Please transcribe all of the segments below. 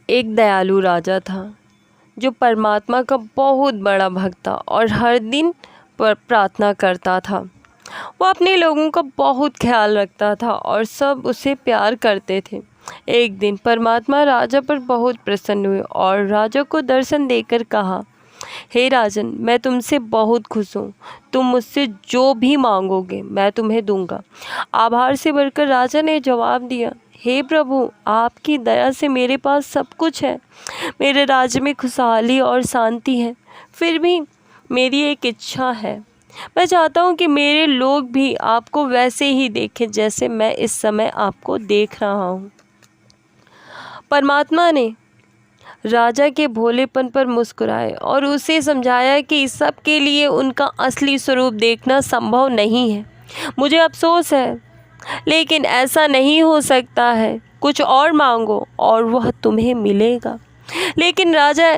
एक दयालु राजा था जो परमात्मा का बहुत बड़ा भक्त था और हर दिन प्रार्थना करता था। वो अपने लोगों का बहुत ख्याल रखता था और सब उसे प्यार करते थे। एक दिन परमात्मा राजा पर बहुत प्रसन्न हुए और राजा को दर्शन देकर कहा, हे राजन, मैं तुमसे बहुत खुश हूँ। तुम मुझसे जो भी मांगोगे मैं तुम्हें दूंगा। आभार से भरकर राजा ने जवाब दिया, हे प्रभु, आपकी दया से मेरे पास सब कुछ है। मेरे राज्य में खुशहाली और शांति है। फिर भी मेरी एक इच्छा है। मैं चाहता हूँ कि मेरे लोग भी आपको वैसे ही देखें जैसे मैं इस समय आपको देख रहा हूँ। परमात्मा ने राजा के भोलेपन पर मुस्कुराए और उसे समझाया कि सबके लिए उनका असली स्वरूप देखना संभव नहीं है। मुझे अफसोस है, लेकिन ऐसा नहीं हो सकता है। कुछ और मांगो और वह तुम्हें मिलेगा। लेकिन राजा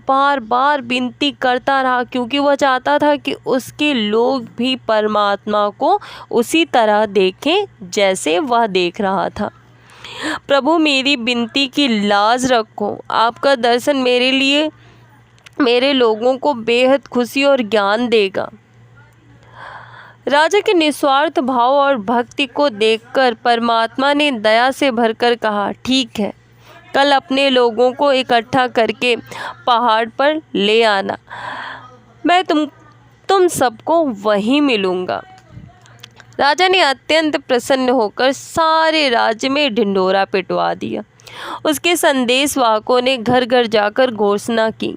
बार बार विनती करता रहा क्योंकि वह चाहता था कि उसके लोग भी परमात्मा को उसी तरह देखें जैसे वह देख रहा था। प्रभु, मेरी विनती की लाज रखो। आपका दर्शन मेरे लिए, मेरे लोगों को बेहद खुशी और ज्ञान देगा। राजा के निस्वार्थ भाव और भक्ति को देखकर परमात्मा ने दया से भरकर कहा, ठीक है, कल अपने लोगों को इकट्ठा करके पहाड़ पर ले आना। मैं तुम सबको वहीं मिलूँगा। राजा ने अत्यंत प्रसन्न होकर सारे राज्य में ढिंढोरा पिटवा दिया। उसके संदेशवाहकों ने घर घर जाकर घोषणा की,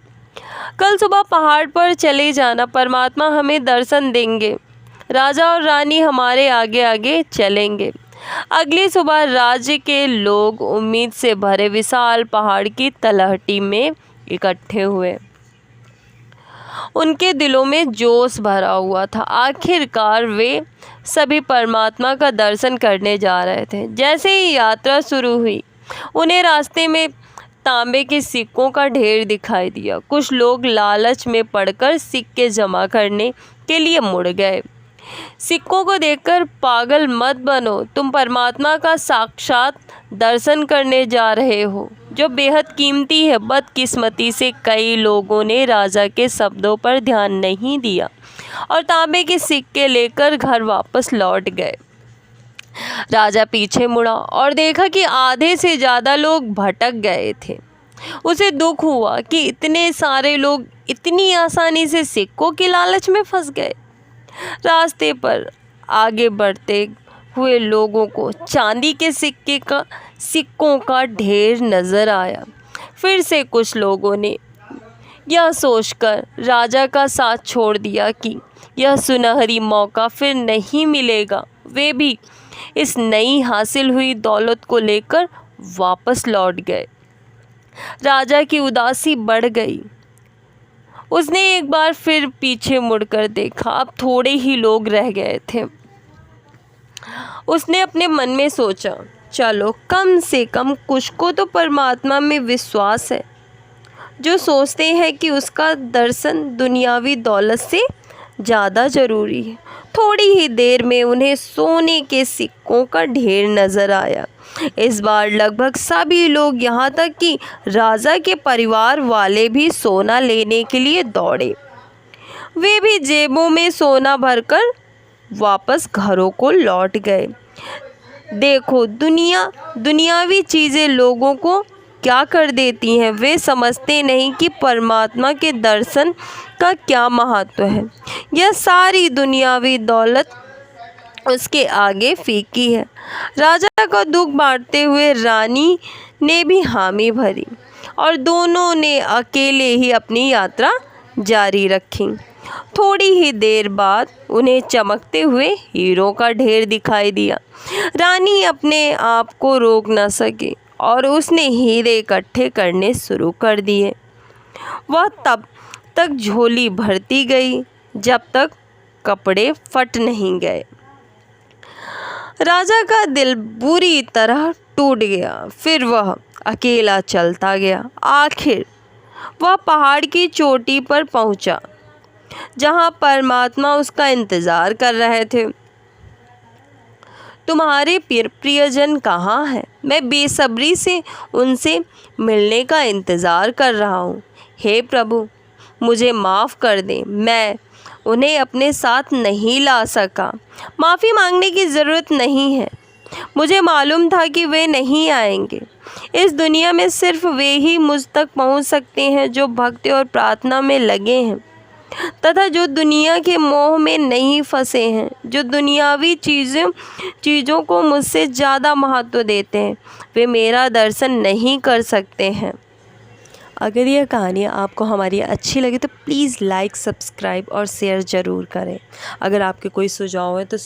कल सुबह पहाड़ पर चले जाना, परमात्मा हमें दर्शन देंगे। राजा और रानी हमारे आगे आगे चलेंगे। अगली सुबह राज्य के लोग उम्मीद से भरे विशाल पहाड़ की तलहटी में इकट्ठे हुए। उनके दिलों में जोश भरा हुआ था। आखिरकार वे सभी परमात्मा का दर्शन करने जा रहे थे। जैसे ही यात्रा शुरू हुई, उन्हें रास्ते में तांबे के सिक्कों का ढेर दिखाई दिया। कुछ लोग लालच में पड़कर सिक्के जमा करने के लिए मुड़ गए। सिक्कों को देखकर पागल मत बनो, तुम परमात्मा का साक्षात दर्शन करने जा रहे हो जो बेहद कीमती है। बदकिस्मती से कई लोगों ने राजा के शब्दों पर ध्यान नहीं दिया और तांबे के सिक्के लेकर घर वापस लौट गए। राजा पीछे मुड़ा और देखा कि आधे से ज़्यादा लोग भटक गए थे। उसे दुख हुआ कि इतने सारे लोग इतनी आसानी से सिक्कों की लालच में फंस गए। रास्ते पर आगे बढ़ते हुए लोगों को चांदी के सिक्कों का ढेर नजर आया। फिर से कुछ लोगों ने यह सोचकर राजा का साथ छोड़ दिया कि यह सुनहरी मौका फिर नहीं मिलेगा। वे भी इस नई हासिल हुई दौलत को लेकर वापस लौट गए। राजा की उदासी बढ़ गई। उसने एक बार फिर पीछे मुड़कर देखा। अब थोड़े ही लोग रह गए थे। उसने अपने मन में सोचा, चलो कम से कम कुछ को तो परमात्मा में विश्वास है, जो सोचते हैं कि उसका दर्शन दुनियावी दौलत से ज़्यादा ज़रूरी है। थोड़ी ही देर में उन्हें सोने के सिक्कों का ढेर नज़र आया। इस बार लगभग सभी लोग, यहाँ तक कि राजा के परिवार वाले भी सोना लेने के लिए दौड़े। वे भी जेबों में सोना भरकर वापस घरों को लौट गए। देखो, दुनियावी चीज़ें लोगों को क्या कर देती हैं। वे समझते नहीं कि परमात्मा के दर्शन का क्या महत्व है। यह सारी दुनियावी दौलत उसके आगे फीकी है। राजा का दुख बांटते हुए रानी ने भी हामी भरी और दोनों ने अकेले ही अपनी यात्रा जारी रखी। थोड़ी ही देर बाद उन्हें चमकते हुए हीरों का ढेर दिखाई दिया। रानी अपने आप को रोक न सकी और उसने हीरे इकट्ठे करने शुरू कर दिए। वह तब तक झोली भरती गई जब तक कपड़े फट नहीं गए। राजा का दिल बुरी तरह टूट गया। फिर वह अकेला चलता गया। आखिर वह पहाड़ की चोटी पर पहुंचा, जहां परमात्मा उसका इंतज़ार कर रहे थे। तुम्हारे प्रियजन कहाँ हैं? मैं बेसब्री से उनसे मिलने का इंतज़ार कर रहा हूँ। हे प्रभु, मुझे माफ़ कर दें, मैं उन्हें अपने साथ नहीं ला सका। माफ़ी मांगने की ज़रूरत नहीं है। मुझे मालूम था कि वे नहीं आएंगे। इस दुनिया में सिर्फ वे ही मुझ तक पहुंच सकते हैं जो भक्ति और प्रार्थना में लगे हैं तथा जो दुनिया के मोह में नहीं फंसे हैं, जो दुनियावी चीज़ों को मुझसे ज़्यादा महत्व देते हैं। वे मेरा दर्शन नहीं कर सकते हैं। अगर यह कहानी आपको हमारी अच्छी लगे तो प्लीज़ लाइक, सब्सक्राइब और शेयर ज़रूर करें। अगर आपके कोई सुझाव है तो